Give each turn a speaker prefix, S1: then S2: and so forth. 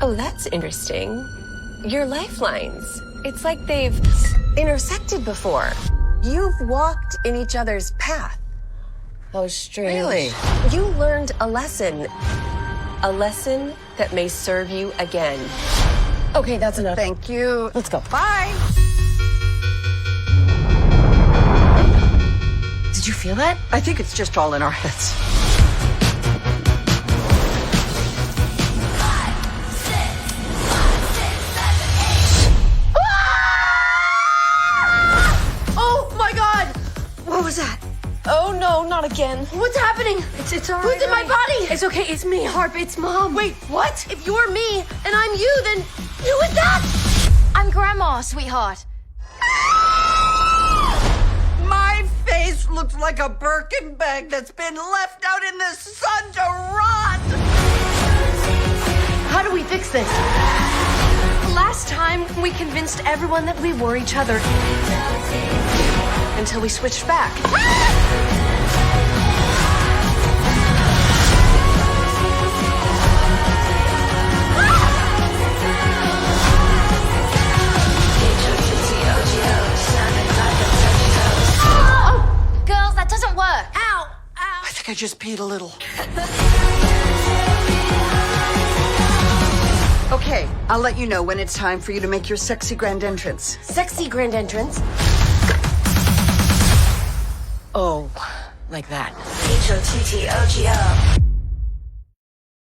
S1: Oh, that's interesting. Your lifelines. It's like they've intersected before. You've walked in each other's path. Oh, strange.
S2: Really?
S1: You learned a lesson. A lesson that may serve you again. Okay, that's enough.
S2: Thank you.
S1: Let's go.
S2: Bye.
S1: Did you feel that?
S2: I think it's just all in our heads.
S3: Oh my God!
S2: What was that?
S3: Oh no, not again. What's happening?
S2: It's all right.
S3: Who's in my
S2: honey.
S3: body? It's okay, it's me, Harp, it's Mom.
S2: Wait, what?
S3: If you're me and I'm you, then who is that? I'm Grandma, sweetheart.
S2: My face looks like a Birkin bag that's been left out in the sun to rot.
S3: How do we fix this? Last time, we convinced everyone that we were each other. Until we switched back. Oh, girls, that doesn't work. Ow! Ow!
S2: I think I just peed a little. Okay, I'll let you know when it's time for you to make your sexy grand entrance.
S1: Sexy grand entrance. Oh, like that.
S4: H-O-T-T-O-G-O